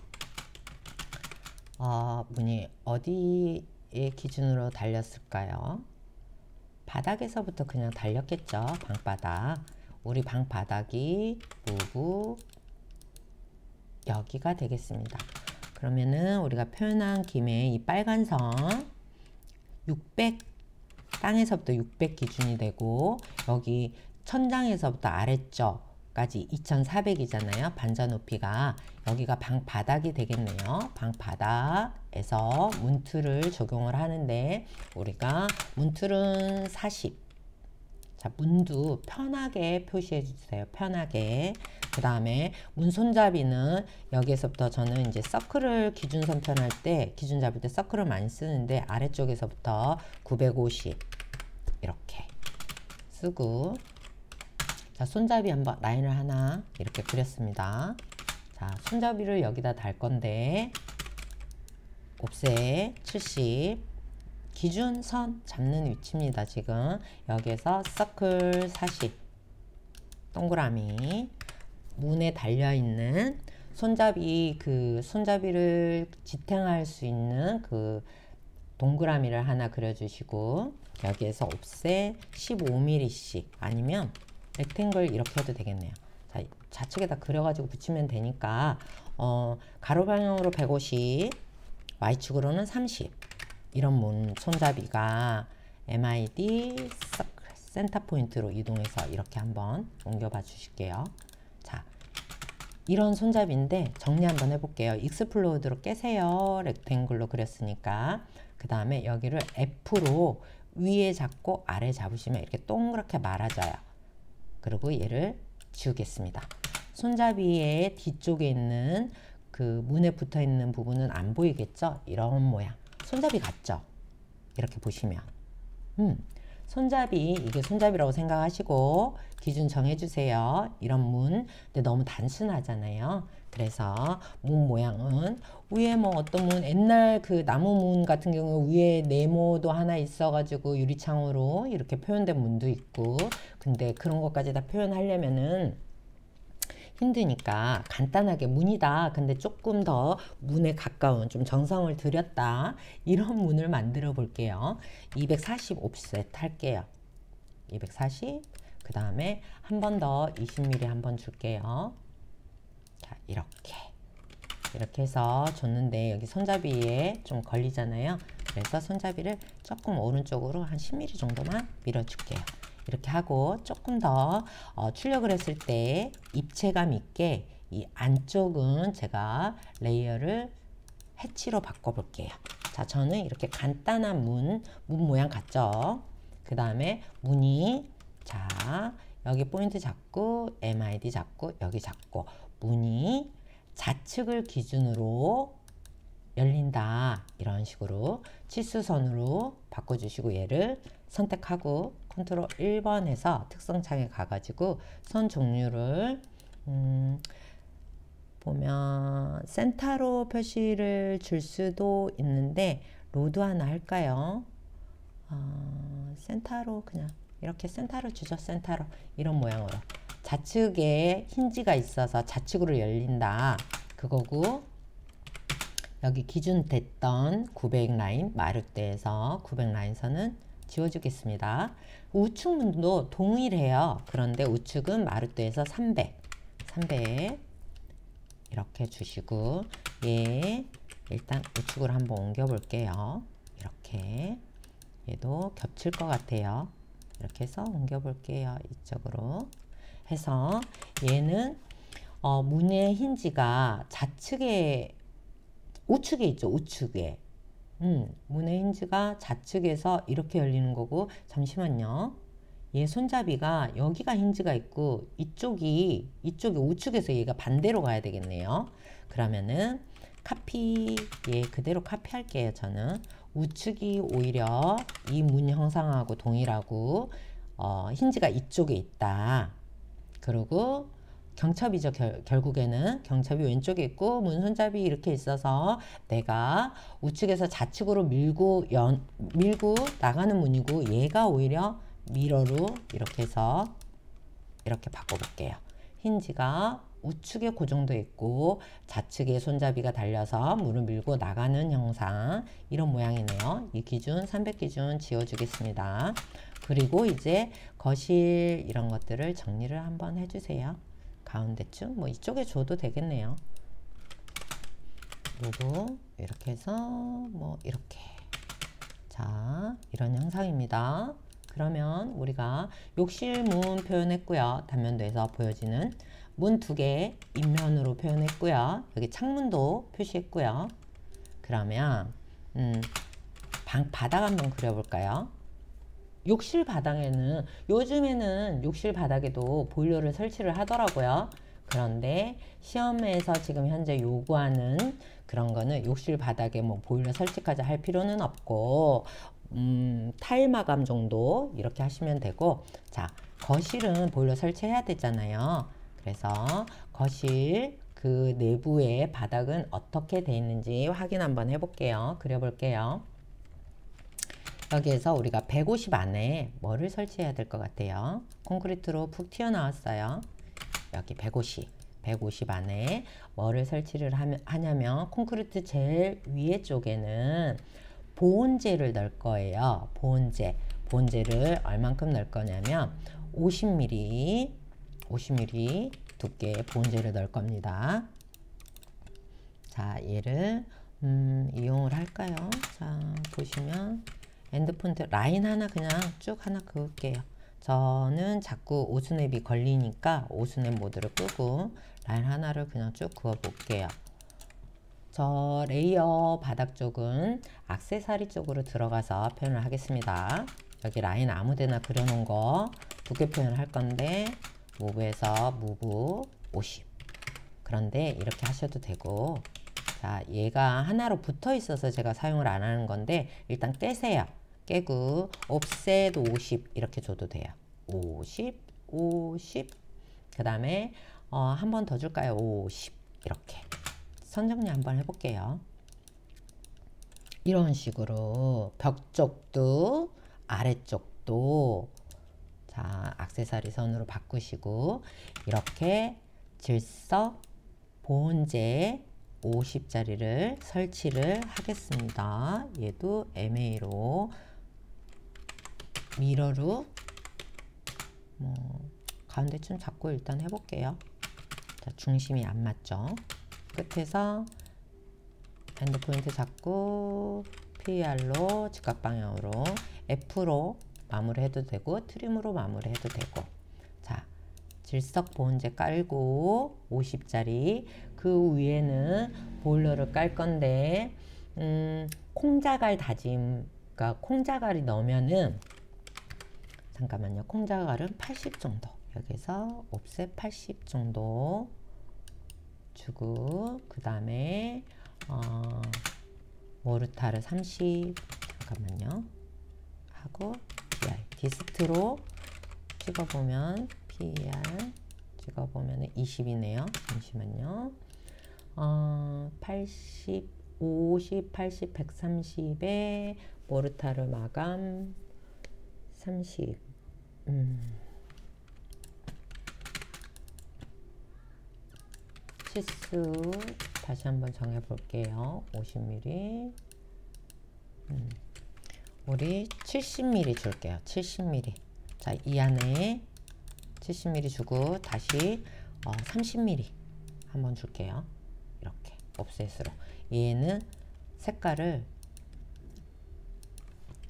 문이 어디에 기준으로 달렸을까요? 바닥에서부터 그냥 달렸겠죠. 방바닥. 우리 방바닥이 무브 여기가 되겠습니다. 그러면은 우리가 표현한 김에 이 빨간 선 600, 땅에서부터 600 기준이 되고 여기 천장에서부터 아래쪽까지 2400이잖아요. 반자 높이가. 여기가 방 바닥이 되겠네요. 방 바닥에서 문틀을 적용을 하는데 우리가 문틀은 40. 자, 문도 편하게 표시해 주세요. 편하게. 그 다음에 문 손잡이는 여기에서부터 저는 이제 서클을 기준선 편할 때, 기준 잡을 때 서클을 많이 쓰는데 아래쪽에서부터 950 이렇게 쓰고, 자, 손잡이 한번 라인을 하나 이렇게 그렸습니다. 자, 손잡이를 여기다 달 건데 옵셋 70 기준선 잡는 위치입니다. 지금 여기에서 서클 40 동그라미 문에 달려있는 손잡이, 그 손잡이를 지탱할 수 있는 그 동그라미를 하나 그려주시고 여기에서 옵셋 15mm씩 아니면 렉탱글 이렇게 해도 되겠네요. 자, 좌측에다 그려가지고 붙이면 되니까 가로 방향으로 150, Y축으로는 30 이런 문 손잡이가 MID 센터 포인트로 이동해서 이렇게 한번 옮겨봐 주실게요. 자, 이런 손잡이인데 정리 한번 해볼게요. 익스플로드로 깨세요. 렉탱글로 그렸으니까. 그 다음에 여기를 F로 위에 잡고 아래 잡으시면 이렇게 동그랗게 말아져요. 그리고 얘를 지우겠습니다. 손잡이의 뒤쪽에 있는 그 문에 붙어 있는 부분은 안 보이겠죠? 이런 모양. 손잡이 같죠? 이렇게 보시면. 손잡이, 이게 손잡이라고 생각하시고 기준 정해주세요. 이런 문. 근데 너무 단순하잖아요. 그래서 문 모양은 위에 뭐 어떤 문, 옛날 그 나무 문 같은 경우 위에 네모도 하나 있어가지고 유리창으로 이렇게 표현된 문도 있고, 근데 그런 것까지 다 표현하려면은 힘드니까 간단하게 문이다. 근데 조금 더 문에 가까운 좀 정성을 들였다. 이런 문을 만들어 볼게요. 240 옵셋 할게요. 240. 그 다음에 한 번 더 20mm 한 번 줄게요. 자, 이렇게 해서 줬는데 여기 손잡이에 좀 걸리잖아요. 그래서 손잡이를 조금 오른쪽으로 한 10mm 정도만 밀어줄게요. 이렇게 하고 조금 더 출력을 했을 때 입체감 있게 이 안쪽은 제가 레이어를 해치로 바꿔볼게요. 자, 저는 이렇게 간단한 문 모양 같죠? 그 다음에 문이, 자, 여기 포인트 잡고 MID 잡고 여기 잡고 문이 좌측을 기준으로 열린다. 이런 식으로 치수선으로 바꿔주시고 얘를 선택하고 컨트롤 1번 해서 특성창에 가가지고 선 종류를 보면 센터로 표시를 줄 수도 있는데 로드 하나 할까요? 센터로 그냥 이렇게 센터로 주죠. 센터로 이런 모양으로 좌측에 힌지가 있어서 좌측으로 열린다. 그거고 여기 기준 됐던 900 라인 마르대에서 900 라인선은 지워주겠습니다. 우측 문도 동일해요. 그런데 우측은 마르대에서 300 이렇게 주시고 얘 일단 우측으로 한번 옮겨 볼게요. 이렇게 얘도 겹칠 것 같아요. 이렇게 해서 옮겨 볼게요. 이쪽으로 해서 얘는 문의 힌지가 좌측에 우측에 있죠. 우측에 문의 힌지가 좌측에서 이렇게 열리는 거고, 잠시만요. 얘 손잡이가 여기가 힌지가 있고 이쪽이 우측에서 얘가 반대로 가야 되겠네요. 그러면은 카피, 얘 그대로 카피할게요. 저는 우측이 오히려 이 문 형상하고 동일하고 힌지가 이쪽에 있다. 그리고 경첩이죠. 결국에는 경첩이 왼쪽에 있고 문 손잡이 이렇게 있어서 내가 우측에서 좌측으로 밀고 나가는 문이고, 얘가 오히려 미러로 이렇게 해서 이렇게 바꿔볼게요. 힌지가 우측에 고정되어 있고 좌측에 손잡이가 달려서 문을 밀고 나가는 형상, 이런 모양이네요. 이 기준 300 기준 지워주겠습니다. 그리고 이제 거실 이런 것들을 정리를 한번 해주세요. 가운데쯤 뭐 이쪽에 줘도 되겠네요. 그리고 이렇게 해서 뭐 이렇게, 자, 이런 형상입니다. 그러면 우리가 욕실 문 표현했고요. 단면도에서 보여지는 문 2개 인면으로 표현했고요. 여기 창문도 표시했고요. 그러면 방 바닥 한번 그려볼까요? 욕실 바닥에는, 요즘에는 욕실 바닥에도 보일러를 설치를 하더라고요. 그런데 시험에서 지금 현재 요구하는 그런 거는 욕실 바닥에 뭐 보일러 설치까지 할 필요는 없고 타일 마감 정도 이렇게 하시면 되고, 자, 거실은 보일러 설치해야 되잖아요. 그래서 거실 그 내부의 바닥은 어떻게 돼 있는지 확인 한번 해볼게요. 그려볼게요. 여기에서 우리가 150 안에 뭐를 설치해야 될 것 같아요? 콘크리트로 푹 튀어나왔어요. 여기 150 안에 뭐를 설치를 하냐면 콘크리트 제일 위에 쪽에는 보온제를 넣을 거예요. 보온제를 얼만큼 넣을 거냐면 50ml 두께의 보온제를 넣을 겁니다. 자, 얘를 이용을 할까요? 자, 보시면 엔드포인트 라인 하나 그냥 쭉 하나 그을게요. 저는 자꾸 오스냅이 걸리니까 오스냅 모드를 끄고 라인 하나를 그냥 쭉 그어 볼게요. 저 레이어 바닥 쪽은 액세서리 쪽으로 들어가서 표현을 하겠습니다. 여기 라인 아무데나 그려놓은 거 두께 표현을 할 건데 무브에서 무브 50. 그런데 이렇게 하셔도 되고, 자, 얘가 하나로 붙어 있어서 제가 사용을 안 하는 건데 일단 깨세요. 깨고 옵셋 50 이렇게 줘도 돼요. 50 그 다음에 한 번 더 줄까요? 50 이렇게 선 정리 한번 해볼게요. 이런 식으로 벽 쪽도 아래쪽도 자, 액세서리 선으로 바꾸시고 이렇게 질석 보온제 50짜리를 설치를 하겠습니다. 얘도 MA로 미러로 가운데쯤 잡고 일단 해볼게요. 자, 중심이 안 맞죠? 끝에서 엔드포인트 잡고 PR로 직각 방향으로 F로 마무리해도 되고 트림으로 마무리해도 되고, 자, 질석 보온제 깔고 50짜리 그 위에는 보일러를 깔 건데 콩자갈 다짐, 그러니까 콩자갈이 넣으면은 잠깐만요. 콩자갈은 80 정도, 여기서 옵셋 80 정도 주고 그 다음에 모르타르 30 잠깐만요 하고 PR 디스트로 찍어보면 PR 찍어보면 20이네요. 잠시만요. 80 50 80 130에 모르타르 마감 30 치수 다시 한번 정해 볼게요. 50ml 우리 70ml 줄게요. 70ml. 자, 이 안에 70ml 주고 다시 30ml 한번 줄게요. 이렇게 옵셋으로. 얘는 색깔을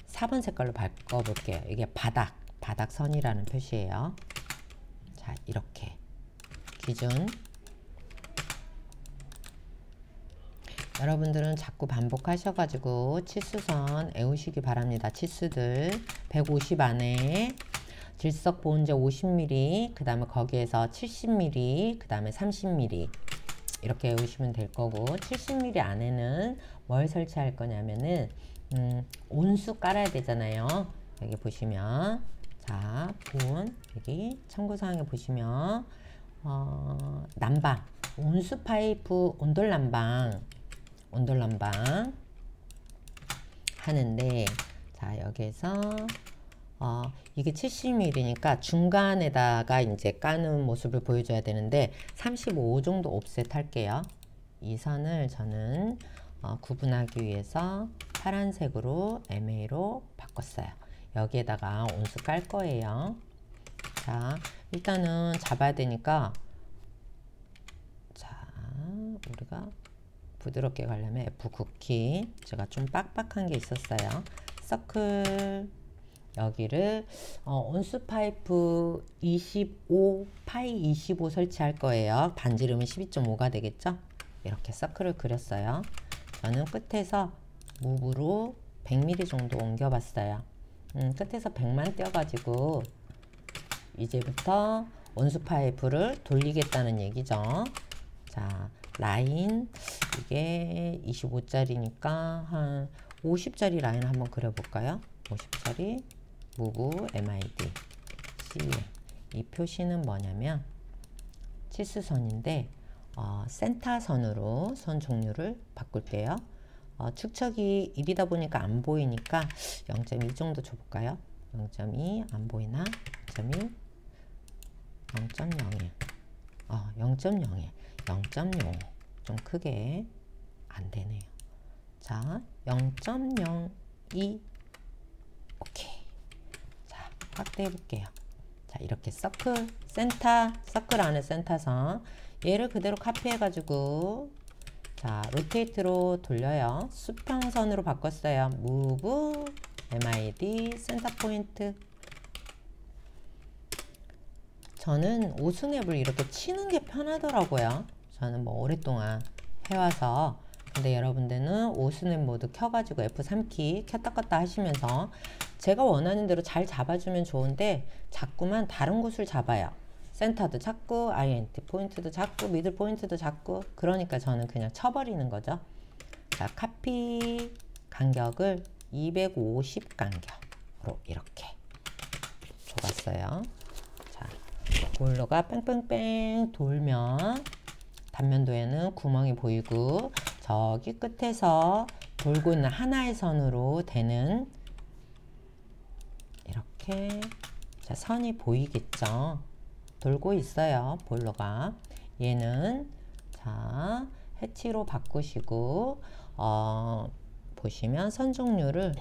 4번 색깔로 바꿔 볼게요. 이게 바닥선이라는 표시예요. 자, 이렇게 기준. 여러분들은 자꾸 반복하셔가지고 치수선 애우시기 바랍니다. 치수들 150 안에 질석 보온제 50ml, 그 다음에 거기에서 70ml, 그 다음에 30ml 이렇게 외우시면 될 거고, 70ml 안에는 뭘 설치할 거냐면은 온수 깔아야 되잖아요. 여기 보시면 자, 보온 여기 참고사항에 보시면 난방 온수 파이프 온돌 난방 하는데, 자, 여기에서 이게 70ml니까 중간에다가 이제 까는 모습을 보여줘야 되는데 35 정도 옵셋 할게요. 이 선을 저는 구분하기 위해서 파란색으로 MA로 바꿨어요. 여기에다가 온수 깔 거예요. 자, 일단은 잡아야 되니까, 자, 우리가 부드럽게 가려면 F 굿키, 제가 좀 빡빡한 게 있었어요. 서클 여기를 온수 파이프 25 파이 25 설치할 거예요. 반지름은 12.5가 되겠죠. 이렇게 서클을 그렸어요. 저는 끝에서 무브로 100mm 정도 옮겨 봤어요. 끝에서 100만 떼어가지고 이제부터 온수 파이프를 돌리겠다는 얘기죠. 자, 라인 이게 25짜리니까 한 50짜리 라인 한번 그려볼까요? 50짜리 무브 MID CM. 이 표시는 뭐냐면 치수선인데 센터선으로 선 종류를 바꿀게요. 축척이 1이다 보니까 안 보이니까 0.2 정도 줘볼까요? 0.2 안 보이나? 0.1 0.01 0.01 0.05 좀 크게 안 되네요. 자, 0.02. 오케이. 자, 확대해 볼게요. 자, 이렇게 서클, 서클 안에 센터선. 얘를 그대로 카피해 가지고 자, 로테이트로 돌려요. 수평선으로 바꿨어요. move, mid, 센터 포인트. 저는 오스냅을 이렇게 치는 게 편하더라고요. 저는 뭐 오랫동안 해와서. 근데 여러분들은 오스냅 모드 켜가지고 F3키 켰다 껐다 하시면서 제가 원하는 대로 잘 잡아주면 좋은데 자꾸만 다른 곳을 잡아요. 센터도 잡고 INT 포인트도 잡고 미들 포인트도 잡고. 그러니까 저는 그냥 쳐버리는 거죠. 자, 카피 간격을 250 간격으로 이렇게 줘봤어요. 자, 보일러가 뺑뺑뺑 돌면 단면도에는 구멍이 보이고 저기 끝에서 돌고 있는 하나의 선으로 되는 이렇게 자, 선이 보이겠죠. 돌고 있어요. 보일러가. 얘는 자, 해치로 바꾸시고 보시면 선 종류를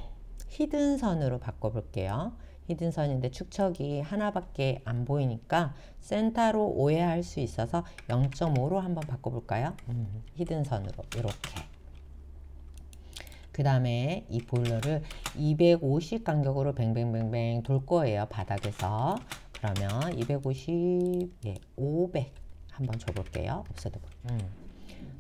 히든 선으로 바꿔볼게요. 히든 선인데 축척이 하나밖에 안 보이니까 센터로 오해할 수 있어서 0.5로 한번 바꿔볼까요? 히든 선으로 이렇게. 그 다음에 이 보일러를 250 간격으로 뱅뱅뱅뱅 돌 거예요. 바닥에서. 그러면 250, 예, 500 한번 줘볼게요. 없어도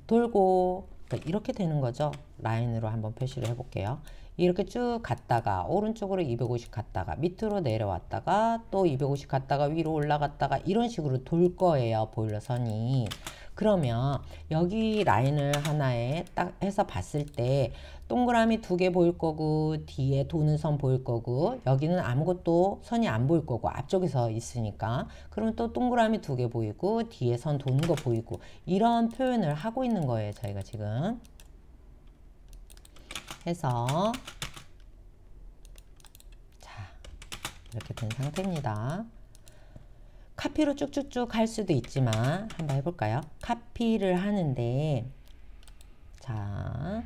돌고 그러니까 이렇게 되는 거죠. 라인으로 한번 표시를 해볼게요. 이렇게 쭉 갔다가 오른쪽으로 250 갔다가 밑으로 내려왔다가 또 250 갔다가 위로 올라갔다가 이런 식으로 돌 거예요. 보일러 선이. 그러면 여기 라인을 하나에 딱 해서 봤을 때 동그라미 2개 보일 거고 뒤에 도는 선 보일 거고 여기는 아무것도 선이 안 보일 거고 앞쪽에서 있으니까 그러면 또 동그라미 2개 보이고 뒤에 선 도는 거 보이고 이런 표현을 하고 있는 거예요. 저희가 지금 해서 자 이렇게 된 상태입니다. 카피로 쭉쭉쭉 할 수도 있지만 한번 해볼까요? 카피를 하는데 자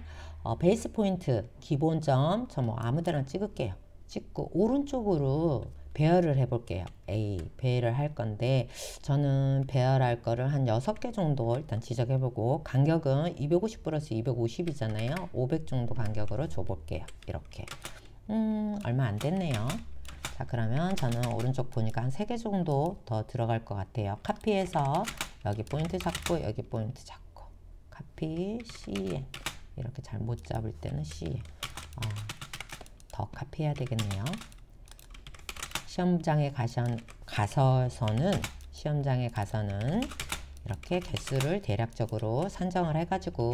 베이스 포인트 기본점 저 뭐 아무데나 찍을게요. 찍고 오른쪽으로 배열을 해볼게요. A 배열을 할 건데 저는 배열할 거를 한 6개 정도 일단 지적해보고 간격은 250 플러스 250이잖아요. 500 정도 간격으로 줘볼게요. 이렇게 얼마 안 됐네요. 자 그러면 저는 오른쪽 보니까 한 3개 정도 더 들어갈 것 같아요. 카피해서 여기 포인트 잡고 여기 포인트 잡고 카피 CN 이렇게 잘 못 잡을 때는 CN 더 카피해야 되겠네요. 시험장에 가서는 이렇게 개수를 대략적으로 산정을 해가지고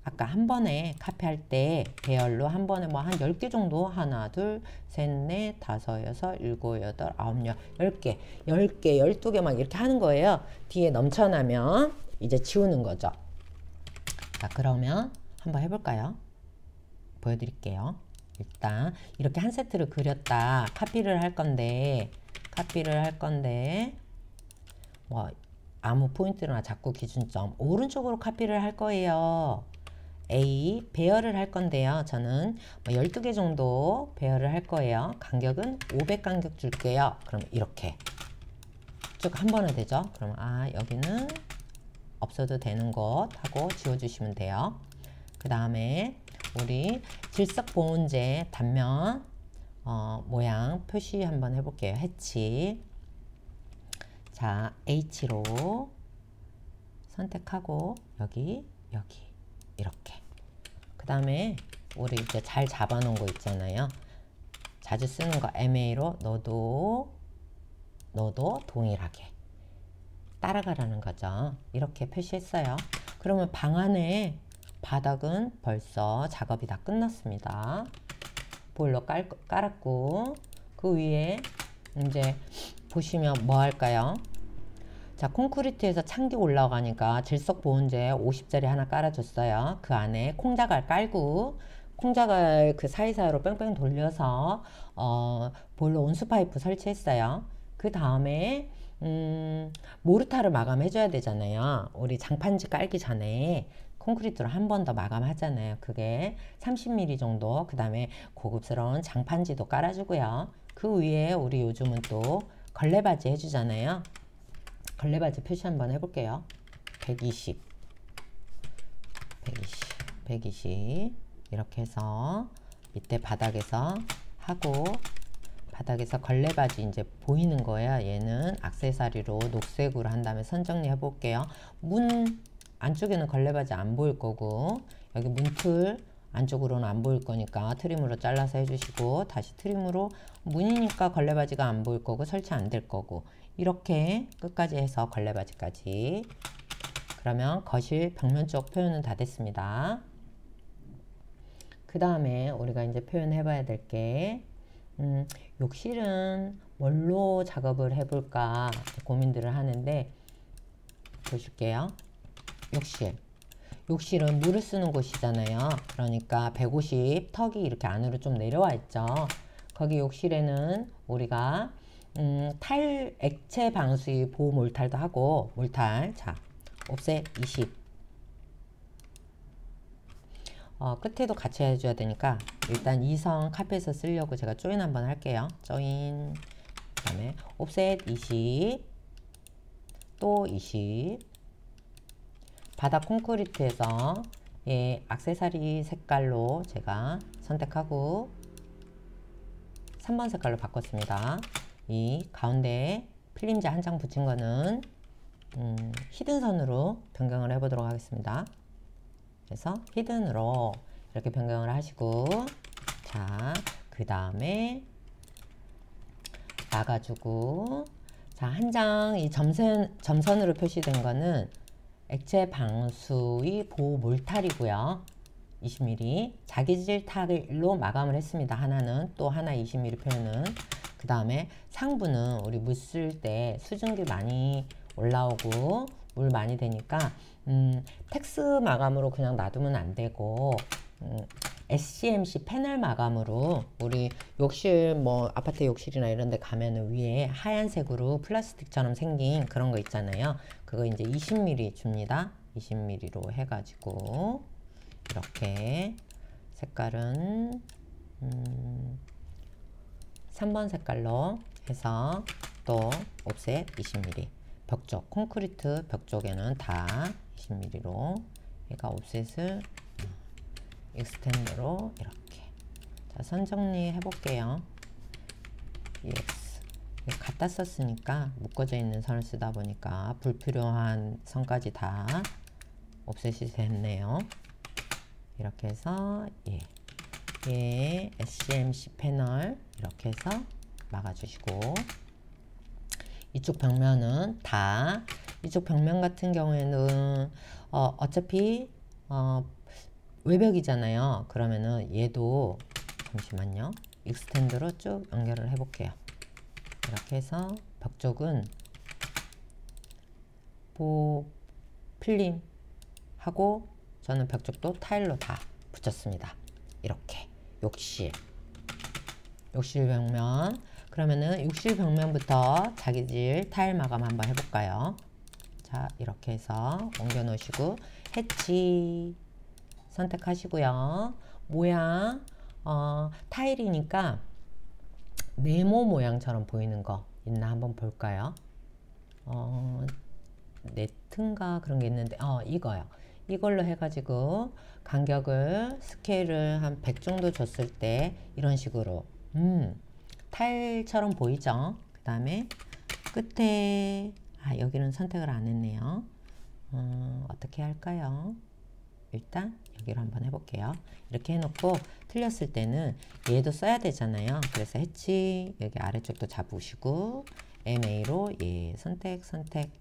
아까 한 번에 카피할 때 배열로 한 번에 뭐 한 10개 정도 하나 둘 셋 넷 다섯 여섯 일곱 여덟 아홉 열 10개 12개 막 이렇게 하는 거예요. 뒤에 넘쳐나면 이제 지우는 거죠. 자 그러면 한번 해볼까요? 보여드릴게요. 일단 이렇게 한 세트를 그렸다. 카피를 할 건데 뭐 아무 포인트나 잡고 기준점 오른쪽으로 카피를 할 거예요. A 배열을 할 건데요. 저는 뭐 12개 정도 배열을 할 거예요. 간격은 500 간격 줄게요. 그럼 이렇게 쭉 한 번에 되죠. 그럼 여기는 없어도 되는 것 하고 지워주시면 돼요. 그 다음에 우리 질석보온제 단면 모양 표시 한번 해볼게요. 해치. 자 H로 선택하고 여기 이렇게. 그 다음에 우리 이제 잘 잡아놓은 거 있잖아요. 자주 쓰는 거 MA로 너도 동일하게 따라가라는 거죠. 이렇게 표시했어요. 그러면 방 안에 바닥은 벌써 작업이 다 끝났습니다. 보일러 깔았고 그 위에 이제 보시면 뭐 할까요? 자 콘크리트에서 찬기 올라가니까 질석보온제 50짜리 하나 깔아줬어요. 그 안에 콩자갈 깔고 콩자갈 그 사이사이로 뺑뺑 돌려서 보일러 온수파이프 설치했어요. 그 다음에 모르타르 마감해줘야 되잖아요. 우리 장판지 깔기 전에 콘크리트로 한 번 더 마감하잖아요. 그게 30mm 정도. 그 다음에 고급스러운 장판지도 깔아주고요. 그 위에 우리 요즘은 또 걸레바지 해주잖아요. 걸레바지 표시 한번 해볼게요. 120 이렇게 해서 밑에 바닥에서 하고, 바닥에서 걸레바지 이제 보이는 거예요. 얘는 액세서리로 녹색으로 한 다음에 선정리 해볼게요. 문 안쪽에는 걸레바지 안 보일 거고, 여기 문틀 안쪽으로는 안 보일 거니까 트림으로 잘라서 해주시고, 다시 트림으로, 문이니까 걸레바지가 안 보일 거고 설치 안 될 거고, 이렇게 끝까지 해서 걸레바지까지. 그러면 거실 벽면 쪽 표현은 다 됐습니다. 그 다음에 우리가 이제 표현해 봐야 될 게, 욕실은 뭘로 작업을 해볼까 고민들을 하는데, 보실게요. 욕실은 물을 쓰는 곳이잖아요. 그러니까 150 턱이 이렇게 안으로 좀 내려와 있죠. 거기 욕실에는 우리가 타일 액체 방수의 보호 몰탈도 하고, 몰탈, 자, 옵셋 20. 끝에도 같이 해줘야 되니까 일단 2성 카펫을 쓰려고 제가 조인 한번 할게요. 조인, 그 다음에 옵셋 20, 또 20. 바닥 콘크리트에서 액세서리 색깔로 제가 선택하고 3번 색깔로 바꿨습니다. 이 가운데 필름지 한 장 붙인 거는 히든 선으로 변경을 해보도록 하겠습니다. 그래서 히든으로 이렇게 변경을 하시고, 자, 그 다음에 나가주고, 자, 한 장 이 점선으로 표시된 거는 액체 방수의 보호 몰탈이고요. 20mm 자기질 타일로 마감을 했습니다. 하나는, 또 하나 20mm 표현은. 그 다음에 상부는 우리 물 쓸 때 수증기 많이 올라오고 물 많이 되니까 텍스 마감으로 그냥 놔두면 안 되고, SCMC 패널 마감으로, 우리 욕실 뭐 아파트 욕실이나 이런 데 가면은 위에 하얀색으로 플라스틱처럼 생긴 그런 거 있잖아요. 그거 이제 20mm 줍니다. 20mm로 해가지고 이렇게 색깔은 3번 색깔로 해서 또 옵셋 20mm. 벽쪽, 콘크리트 벽 쪽에는 다 20mm로 얘가 옵셋을 익스텐더로 이렇게. 자, 선 정리 해볼게요. EX. 갖다 썼으니까 묶어져 있는 선을 쓰다 보니까 불필요한 선까지 다 옵셋이 됐네요. 이렇게 해서 얘 SCMC 패널 이렇게 해서 막아주시고, 이쪽 벽면은 다, 이쪽 벽면 같은 경우에는 어차피 외벽이잖아요. 그러면은 얘도, 잠시만요, 익스텐드로 쭉 연결을 해 볼게요. 이렇게 해서 벽 쪽은 필름 하고, 저는 벽 쪽도 타일로 다 붙였습니다. 이렇게 욕실 벽면. 그러면은 욕실 벽면부터 자기질 타일 마감 한번 해볼까요? 자, 이렇게 해서 옮겨 놓으시고 해치 선택하시고요. 모양, 타일이니까 네모 모양처럼 보이는 거 있나 한번 볼까요? 네트인가 그런 게 있는데, 이거요. 이걸로 해가지고 간격을, 스케일을 한 100 정도 줬을 때 이런 식으로 타일처럼 보이죠? 그 다음에 끝에, 여기는 선택을 안 했네요. 어떻게 할까요? 일단 여기로 한번 해볼게요. 이렇게 해놓고 틀렸을 때는 얘도 써야 되잖아요. 그래서 해치 여기 아래쪽도 잡으시고 MA로 얘 선택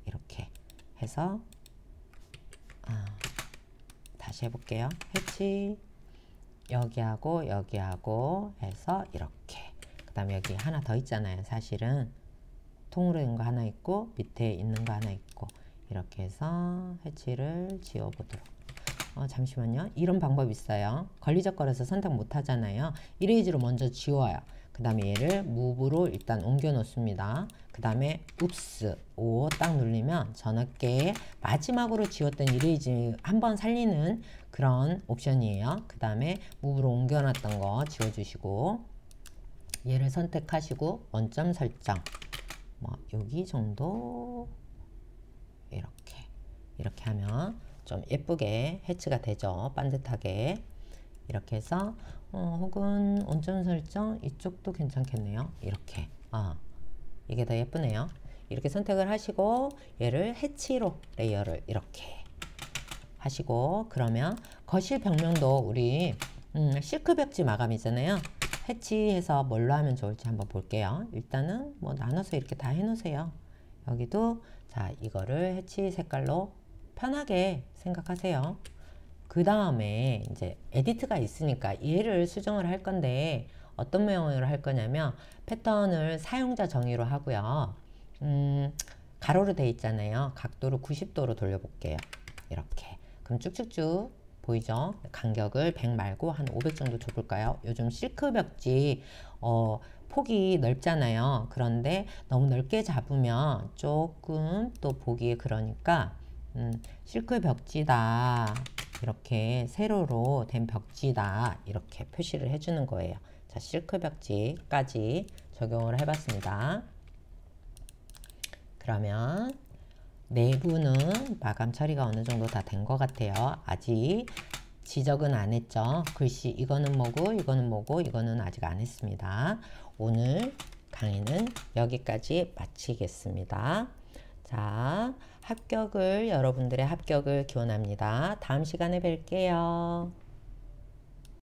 이렇게 해서 다시 해볼게요. 해치 여기하고 해서 이렇게. 그 다음에 여기 하나 더 있잖아요. 사실은 통으로 있는 거 하나 있고 밑에 있는 거 하나 있고, 이렇게 해서 해치를 지워보도록. 잠시만요. 이런 방법이 있어요. 걸리적거려서 선택 못 하잖아요. 이레이즈로 먼저 지워요. 그 다음에 얘를 무브로 일단 옮겨 놓습니다. 그 다음에 읍스 5 딱 누르면 저녁에 마지막으로 지웠던 이레이즈 한번 살리는 그런 옵션이에요. 그 다음에 무브로 옮겨놨던 거 지워주시고 얘를 선택하시고 원점 설정 뭐 여기 정도 이렇게 하면 좀 예쁘게 해치가 되죠. 반듯하게 이렇게 해서 혹은 원점 설정 이쪽도 괜찮겠네요. 이렇게 이게 더 예쁘네요. 이렇게 선택을 하시고 얘를 해치로 레이어를 이렇게 하시고 그러면 거실 벽면도 우리 실크 벽지 마감이잖아요. 해치해서 뭘로 하면 좋을지 한번 볼게요. 일단은 뭐 나눠서 이렇게 다 해놓으세요. 여기도 자 이거를 해치 색깔로 편하게 생각하세요. 그 다음에 이제 에디트가 있으니까 얘를 수정을 할 건데 어떤 모양으로 할 거냐면 패턴을 사용자 정의로 하고요. 가로로 돼 있잖아요. 각도를 90도로 돌려볼게요. 이렇게. 그럼 쭉쭉쭉 보이죠? 간격을 100 말고 한 500 정도 줘볼까요? 요즘 실크 벽지 폭이 넓잖아요. 그런데 너무 넓게 잡으면 조금 또 보기에 그러니까 실크 벽지다. 이렇게 세로로 된 벽지다. 이렇게 표시를 해주는 거예요. 자, 실크 벽지까지 적용을 해봤습니다. 그러면 내부는 마감 처리가 어느 정도 다 된 것 같아요. 아직 지적은 안 했죠. 글씨 이거는 뭐고 이거는 뭐고 이거는 아직 안 했습니다. 오늘 강의는 여기까지 마치겠습니다. 자, 여러분들의 합격을 기원합니다. 다음 시간에 뵐게요.